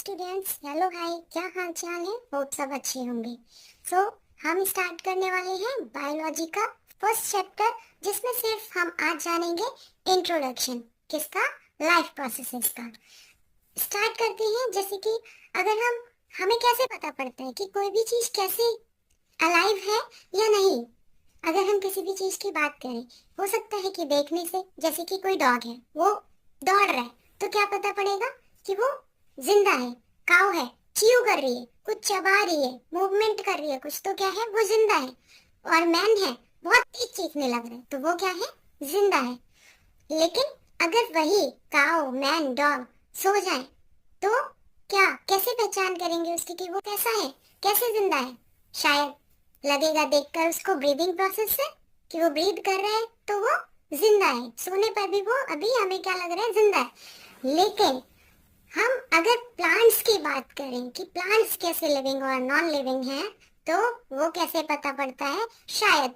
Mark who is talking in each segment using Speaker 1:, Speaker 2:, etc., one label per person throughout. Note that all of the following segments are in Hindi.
Speaker 1: स्टूडेंट्स, हेलो हाय, क्या हाल चाल है। होप सब अच्छे होंगे। सो हम स्टार्ट करने वाले हैं बायोलॉजी का फर्स्ट चैप्टर, जिसमें सिर्फ हम आज जानेंगे इंट्रोडक्शन किसका, लाइफ प्रोसेसेस का। स्टार्ट करते हैं। जैसे कि अगर हमें कैसे पता पड़ता है कि कोई भी चीज कैसे अलाइव है या नहीं। अगर हम किसी भी चीज की बात करें, हो सकता है कि देखने से, जैसे कि कोई डॉग है, वो दौड़ रहा है, तो क्या पता पड़ेगा कि वो जिंदा है। काऊ है, च्यू कर रही है, कुछ चबा रही है, मूवमेंट कर रही है कुछ, तो क्या है, वो जिंदा है। और मैन है, बहुत तेज चीखने लग रहा है, तो वो क्या है, जिंदा है। लेकिन अगर वही काऊ, मैन, डॉग सो जाए, तो क्या कैसे पहचान करेंगे उसकी कि वो कैसा है, कैसे जिंदा है। शायद लगेगा देखकर उसको ब्रीदिंग प्रोसेस से कि वो ब्रीद कर रहा है, तो वो जिंदा है। सोने पर भी वो अभी हमें क्या लग रहा है, जिंदा है। लेकिन हम अगर प्लांट्स की बात करें कि प्लांट्स कैसे लिविंग और नॉन लिविंग हैं, तो वो कैसे पता पड़ता है। शायद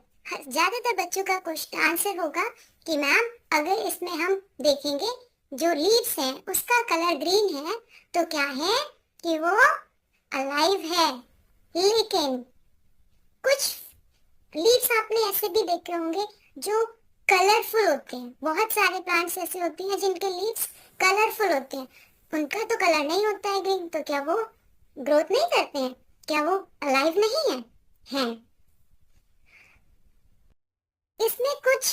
Speaker 1: ज्यादातर बच्चों का क्वेश्चन आंसर होगा कि मैम अगर इसमें हम देखेंगे जो लीव्स हैं उसका कलर ग्रीन है, तो क्या है कि वो अलाइव है। लेकिन कुछ लीव्स आपने ऐसे भी देखे होंगे जो कलरफुल होते हैं। बहुत सारे प्लांट्स ऐसे होते हैं जिनके लीव्स कलरफुल होते हैं। उनका तो कलर नहीं होता है ग्रीन, तो क्या वो ग्रोथ नहीं करते हैं, क्या वो अलाइव नहीं है, हैं। इसमें कुछ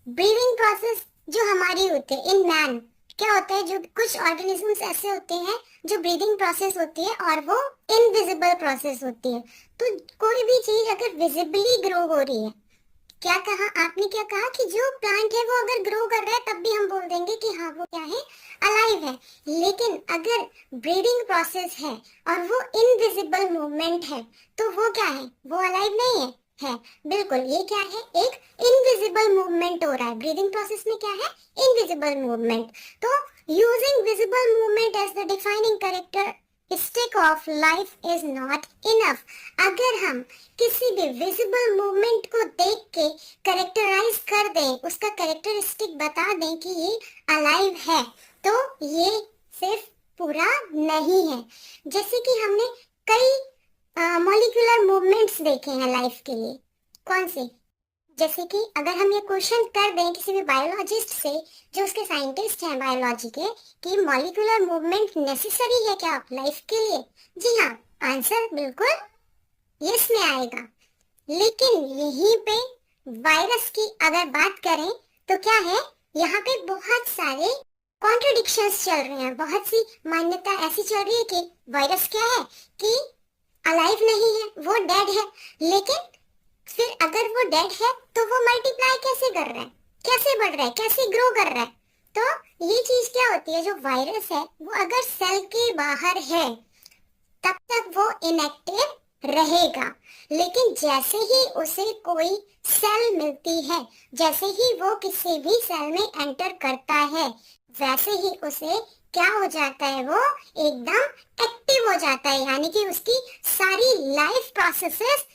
Speaker 1: ब्रीदिंग प्रोसेस जो हमारी होती है इन मैन, क्या होता है, जो कुछ ऑर्गेनिजम्स ऐसे होते हैं जो ब्रीदिंग प्रोसेस होती है और वो इनविजिबल प्रोसेस होती है। तो कोई भी चीज अगर विजिबली ग्रो हो रही है, क्या कहा आपने, क्या कहा कि जो प्लांट है वो अगर ग्रो कर रहा है तब भी हम बोल देंगे कि हाँ वो क्या है, अलाइव है। लेकिन अगर ब्रीडिंग प्रोसेस है और वो इनविजिबल मूवमेंट है, तो वो क्या है, वो अलाइव नहीं है। बिल्कुल, ये क्या है, एक इनविजिबल मूवमेंट हो रहा है। ब्रीदिंग प्रोसेस में क्या है, इनविजिबल मूवमेंट। तो using visible movement as the defining characteristic of life is not enough. अगर हम किसी भी विजिबल मूवमेंट को देख के करेक्टराइज कर दें, उसका कैरेक्टरिस्टिक बता दें कि ये अलाइव है, तो ये सिर्फ पूरा नहीं है। जैसे कि हमने कई मॉलिक्यूलर मूवमेंट्स देखे हैं लाइफ के लिए। कौन से, जैसे कि अगर हम ये क्वेश्चन कर दें किसी भी बायोलॉजिस्ट से, जो उसके साइंटिस्ट हैं बायोलॉजी के, कि मॉलिक्यूलर मूवमेंट नेसेसरी है क्या लाइफ के लिए, जी हाँ, आंसर बिल्कुल यस में आएगा। लेकिन यहीं पे वायरस की अगर बात करें, तो क्या है, यहाँ पे बहुत सारे कॉन्ट्रडिक्शंस चल रहे हैं, बहुत सी मान्यता ऐसी चल रही है कि वायरस क्या है, कि अलाइव नहीं है, वो डेड है। लेकिन फिर अगर वो डेड है तो वो मल्टीप्लाई कैसे कर रहा है, कैसे बढ़ रहा है, कैसे ग्रो कर रहा है। तो ये चीज क्या होती है, जो वायरस है वो अगर सेल के बाहर है तब तक वो इनएक्टिव रहेगा। लेकिन जैसे ही उसे कोई सेल मिलती है, जैसे ही वो किसी भी सेल में एंटर करता है, वैसे ही उसे क्या हो जाता है, वो एकदम एक्टिव हो जाता है। यानी कि उसकी सारी लाइफ प्रोसेसेस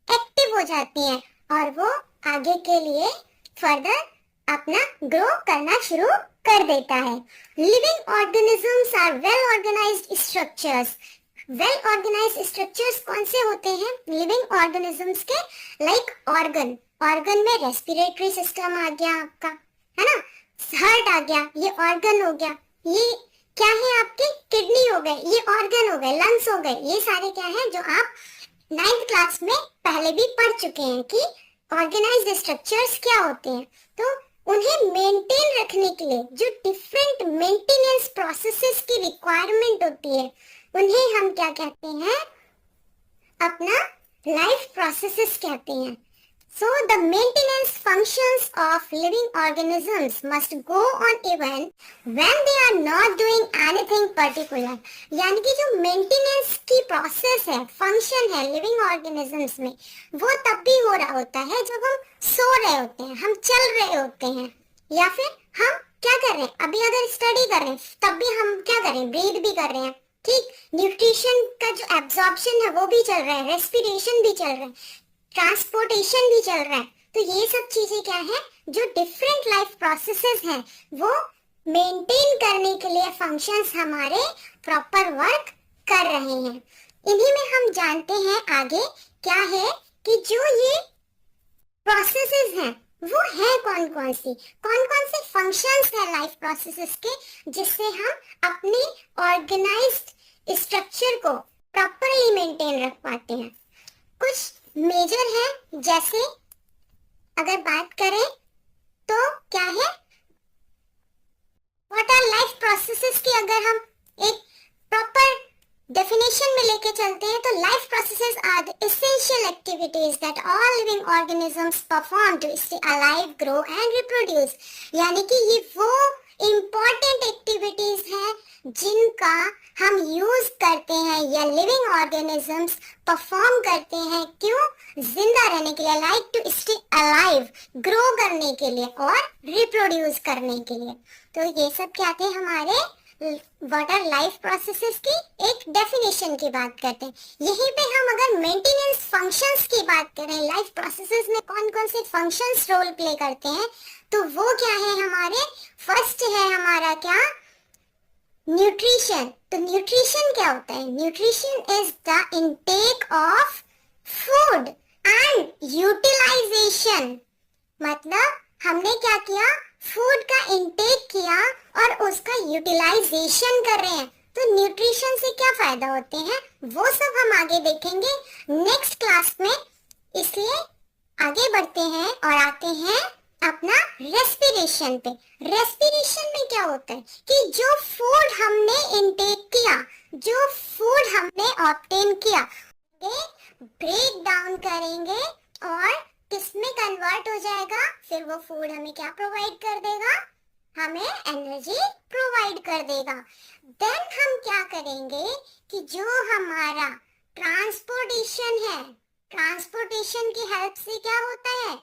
Speaker 1: एक्टिव हो जाती हैं और वो आगे के लिए फर्दर अपना ग्रो करना शुरू कर देता है। Living organisms are well organised structures. Well organised structures कौन से होते हैं लिविंग ऑर्गेनिजम्स के, लाइक ऑर्गन। ऑर्गन में रेस्पिरेटरी सिस्टम आ गया आपका, है ना, हार्ट आ गया, ये ऑर्गन हो गया। ये क्या है, आपके किडनी हो गए, ये ऑर्गन हो गए, लंग्स हो गए। ये सारे क्या है, जो आप 9th क्लास में पहले भी पढ़ चुके हैं कि ऑर्गेनाइज्ड स्ट्रक्चर्स क्या होते हैं। तो उन्हें मेंटेन रखने के लिए जो डिफरेंट मेंटेनेंस प्रोसेसेस की रिक्वायरमेंट होती है, उन्हें हम क्या कहते हैं, अपना लाइफ प्रोसेसेस कहते हैं। So the maintenance functions of living organisms must go on even when they are not doing anything particular। यानी कि जो मेंटेनेंस की प्रोसेस है, फंक्शन है लिविंग ऑर्गेनिजम्स में, वो तब भी हो रहा होता है जब हम सो रहे होते हैं, हम चल रहे होते हैं, या फिर हम क्या कर रहे हैं, अभी अगर स्टडी कर रहे हैं तब भी हम क्या कर रहे हैं, ब्रीथ भी कर रहे हैं। ठीक, न्यूट्रिशन का जो एब्जॉर्प्शन है वो भी चल रहा है, रेस्पिरेशन भी चल रहा है, ट्रांसपोर्टेशन भी चल रहा है। तो ये सब चीजें क्या है, जो डिफरेंट लाइफ प्रोसेसेस हैं, वो मेंटेन करने के लिए फंक्शंस हमारे प्रॉपर वर्क कर रहे हैं। इन्हीं में हम जानते हैं आगे क्या है कि जो ये प्रोसेसेस हैं वो है कौन कौन से फंक्शंस है लाइफ प्रोसेसेस के, जिससे हम अपनी ऑर्गेनाइज्ड स्ट्रक्चर को प्रॉपरली मेंटेन रख पाते हैं। कुछ मेजर है, जैसे अगर बात करें तो क्या है, व्हाट आर लाइफ प्रोसेसेस की अगर हम एक प्रॉपर डेफिनेशन में लेके चलते हैं तो life processes are the essential activities that all living organisms perform to stay alive, grow and reproduce. यानी कि ये वो इम्पोर्टेंट एक्टिविटीज हैं जिनका हम यूज करते हैं या लिविंग ऑर्गेनिजम्स परफॉर्म करते हैं, क्यों? जिंदा रहने के लिए, like to stay alive, grow करने के लिए और रिप्रोड्यूस करने के लिए। तो ये सब क्या थे, हमारे वाटर लाइफ प्रोसेसेस की एक डेफिनेशन की बात करते हैं। यहीं पे हम अगर मेंटेनेंस फंक्शंस की बात करें, लाइफ प्रोसेसेस में कौन कौन से फंक्शंस रोल प्ले करते हैं, तो वो क्या है हमारे, फर्स्ट है हमारा क्या, न्यूट्रिशन। तो न्यूट्रिशन क्या होता है? Nutrition is the intake of food and utilisation. मतलब हमने क्या किया, फूड का इनटेक किया और उसका यूटिलाइजेशन कर रहे हैं। तो न्यूट्रिशन से क्या फायदा होते हैं वो सब हम आगे देखेंगे नेक्स्ट क्लास में। इसलिए आगे बढ़ते हैं और आते हैं अपना रेस्पिरेशन पे। रेस्पिरेशन में क्या होता है कि जो फूड हमने इनटेक किया, जो फूड हमने ऑब्टेन किया, ब्रेक डाउन करेंगे और किसमें कन्वर्ट हो जाएगा, फिर वो फूड हमें क्या प्रोवाइड कर देगा, हमें एनर्जी प्रोवाइड कर देगा। देन हम क्या करेंगे कि जो हमारा ट्रांसपोर्टेशन है, ट्रांसपोर्टेशन की हेल्प से क्या होता है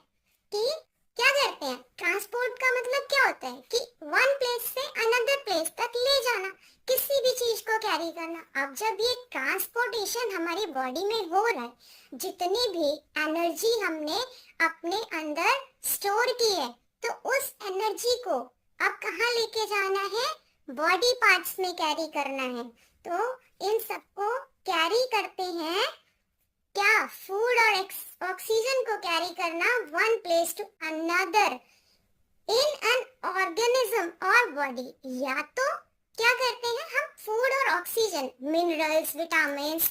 Speaker 1: कि क्या करते हैं, ट्रांसपोर्ट का मतलब क्या होता है कि वन प्लेस से अनदर प्लेस तक ले जाना, किसी भी चीज को कैरी करना। अब जब ये ट्रांसपोर्टेशन हमारी बॉडी में हो रहा है, जितनी भी एनर्जी हमने अपने अंदर स्टोर की है, तो उस एनर्जी को अब कहाँ लेके जाना है, बॉडी पार्ट्स में कैरी करना है। तो इन सबको कैरी करते हैं क्या, फूड और ऑक्सीजन को कैरी करना one place to another in an organism और बॉडी। या तो क्या करते हैं हम, फूड और ऑक्सीजन, मिनरल्स, विटामिन्स,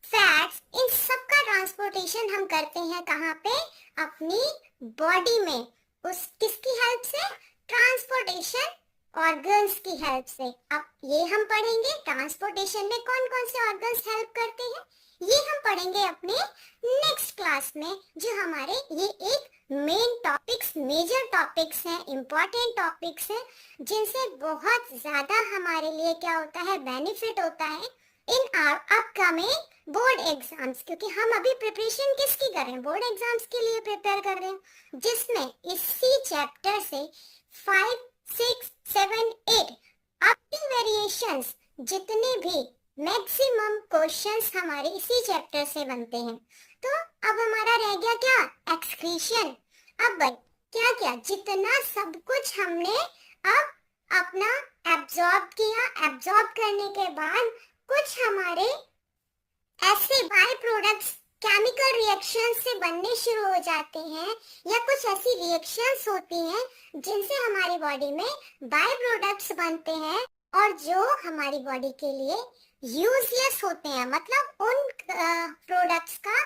Speaker 1: फैट्स, इन सब का ट्रांसपोर्टेशन हम करते हैं कहाँ पे, अपनी बॉडी में। उस किसकी हेल्प से, ट्रांसपोर्टेशन ऑर्गन्स की हेल्प से। अब ये हम पढ़ेंगे ट्रांसपोर्टेशन में कौन कौन से ऑर्गन्स हेल्प करते हैं, ये हम पढ़ेंगे अपने नेक्स्ट क्लास में। जो हमारे ये एक मेन टॉपिक्स, मेजर टॉपिक्स हैं, इंपॉर्टेंट टॉपिक्स हैं, जिनसे बहुत ज्यादा हमारे लिए क्या होता है, बेनिफिट होता है in our upcoming board exams. क्योंकि हम अभी प्रिपरेशन किसकी कर रहे हैं, बोर्ड एग्जाम्स के लिए प्रिपेयर कर रहे हैं, जिसमें इसी चैप्टर से 5, 6, 7, 8 अप टू वेरिएशंस, जितने भी मैक्सिमम क्वेश्चंस हमारे इसी चैप्टर से बनते हैं। तो अब हमारा रह गया क्या, एक्सक्रीशन। अब क्या क्या, जितना सब कुछ हमने अब अपना एब्जॉर्ब किया, एब्जॉर्ब करने के बाद कुछ हमारे ऐसे बाय प्रोडक्ट्स केमिकल रिएक्शन से बनने शुरू हो जाते हैं, या कुछ ऐसी रिएक्शंस होती हैं जिनसे हमारी बॉडी में बाय प्रोडक्ट्स बनते हैं और जो हमारी बॉडी के लिए यूजलेस होते हैं। मतलब उन प्रोडक्ट्स का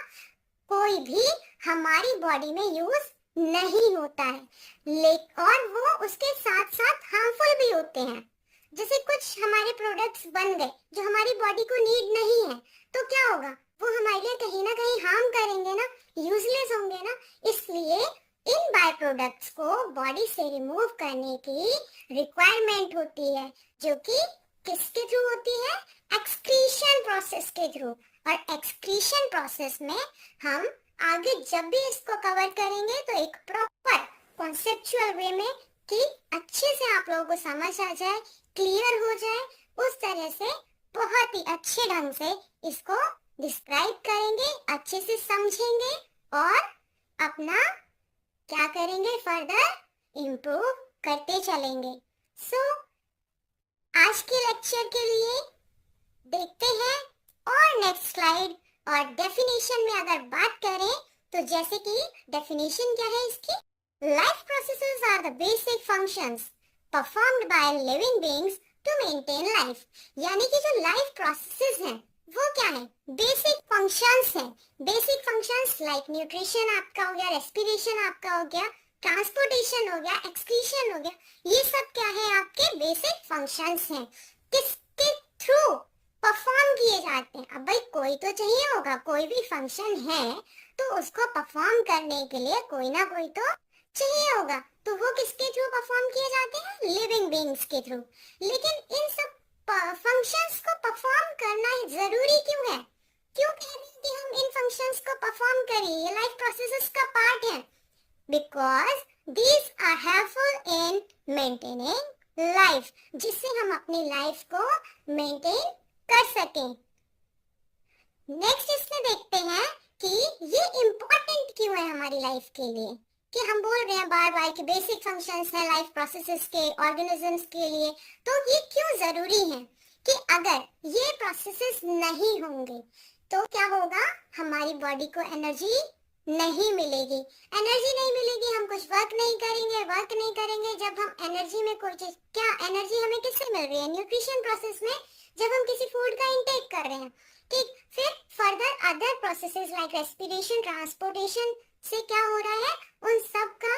Speaker 1: कोई भी हमारी बॉडी में यूज नहीं होता है, और वो उसके साथ साथ हार्मफुल भी होते हैं। जैसे कुछ हमारे प्रोडक्ट्स बन गए जो हमारी बॉडी को नीड नहीं है, तो क्या होगा, वो हमारे लिए कहीं ना कहीं हार्म करेंगे ना, यूजलेस होंगे ना। इसलिए इन बाय प्रोडक्ट्स को बॉडी से रिमूव करने की रिक्वायरमेंट होती है, जो कि किसके थ्रू होती है, एक्सक्रीशन प्रोसेस के थ्रू। और एक्सक्रीशन प्रोसेस में हम आगे जब भी इसको कवर करेंगे तो एक प्रॉपर कॉन्सेप्चुअल वे में, कि अच्छे से आप लोगों को समझ आ जाए, क्लियर हो जाए, उस तरह से बहुत ही अच्छे ढंग से इसको डिस्क्राइब करेंगे, अच्छे से समझेंगे और अपना क्या करेंगे, फर्दर इम्प्रूव करते चलेंगे। सो आज के लेक्चर के लिए और डेफिनेशन में अगर बात करें तो जैसे कि डेफिनेशन क्या है इसकी, life processes are the basic functions performed by living beings to maintain life. यानी कि जो लाइफ प्रोसेसेस हैं वो क्या है, बेसिक फंक्शंस हैं। बेसिक फंक्शंस लाइक न्यूट्रिशन आपका हो गया, रेस्पिरेशन आपका हो गया, ट्रांसपोर्टेशन हो गया, एक्सक्रीशन हो गया, ये सब क्या है आपके बेसिक फंक्शंस हैं, किसके थ्रू परफॉर्म किए जाते हैं। अब भाई कोई तो चाहिए होगा, कोई भी फंक्शन है तो उसको परफॉर्म करने के लिए कोई ना कोई तो चाहिए होगा, तो वो किसके थ्रू परफॉर्म किए जाते हैं, लिविंग बीइंग्स के थ्रू। लेकिन इन सब फंक्शंस को परफॉर्म करना जरूरी क्यों है, क्यों कह रहे हैं कि हम इन फंक्शंस को परफॉर्म करें, ये लाइफ प्रोसेसेस का पार्ट है, because these are helpful in maintaining life, जिससे हम अपनी लाइफ को मेंटेन कर सकें। नेक्स्ट इसमें देखते हैं कि ये इम्पोर्टेंट क्यों है हमारी लाइफ के लिए, कि हम बोल रहे हैं बार बार कि बेसिक फंक्शंस हैं लाइफ प्रोसेसेस के, ऑर्गेनिजम्स के लिए, तो ये क्यों जरूरी है कि अगर ये प्रोसेसेस नहीं होंगे तो क्या होगा, हमारी बॉडी को एनर्जी नहीं मिलेगी। एनर्जी नहीं मिलेगी, हम कुछ वर्क नहीं करेंगे। जब हम एनर्जी में कोई चीज, क्या एनर्जी हमें किससे मिल रही है, न्यूट्रिशन प्रोसेस में, जब हम किसी फूड का इंटेक कर रहे हैं, ठीक। फिर further other processes like respiration, transportation से क्या हो रहा है, उन सब का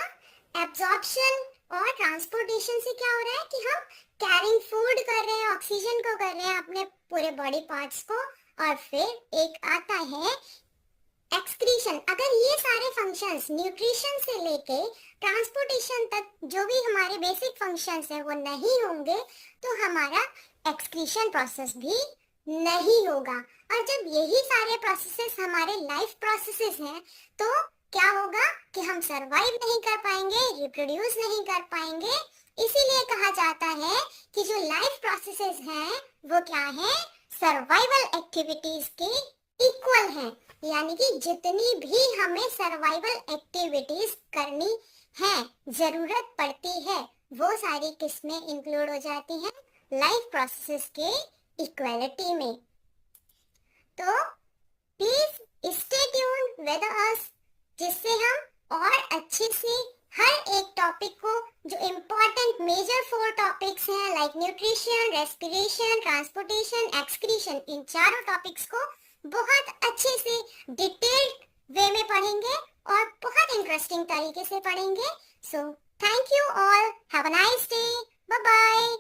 Speaker 1: एब्जॉर्प्शन और ट्रांसपोर्टेशन से क्या हो रहा है कि हम कैरिंग फूड कर रहे हैं, ऑक्सीजन को कर रहे हैं अपने पूरे बॉडी पार्ट्स को। और फिर एक आता है एक्सक्रीशन। अगर ये सारे फंक्शंस न्यूट्रिशन से लेके ट्रांसपोर्टेशन तक जो भी हमारे बेसिक फंक्शंस है वो नहीं होंगे तो हमारा एक्सक्रीशन प्रोसेस भी नहीं होगा। और जब यही सारे प्रोसेसेस हमारे लाइफ प्रोसेसेस हैं तो क्या होगा कि हम सरवाइव नहीं कर पाएंगे, रिप्रोड्यूस नहीं कर पाएंगे। इसीलिए कहा जाता है कि जो लाइफ प्रोसेसेस हैं वो क्या है, सर्वाइवल एक्टिविटीज के इक्वल हैं। यानी कि जितनी भी हमें सर्वाइवल एक्टिविटीज करनी है, जरूरत पड़ती है, वो सारी किसमें इंक्लूड हो जाती हैं, लाइफ प्रोसेसेस के इक्वालिटी में। तो please stay tuned with us, जिससे हम और अच्छे से हर एक टॉपिक को, जो इम्पोर्टेंट मेजर 4 टॉपिक्स हैं like nutrition, respiration, transportation, excretion, इन चारों टॉपिक्स को बहुत अच्छे से डिटेल्ड वे में पढ़ेंगे और बहुत इंटरेस्टिंग तरीके से पढ़ेंगे। So thank you all, have a nice day, bye bye.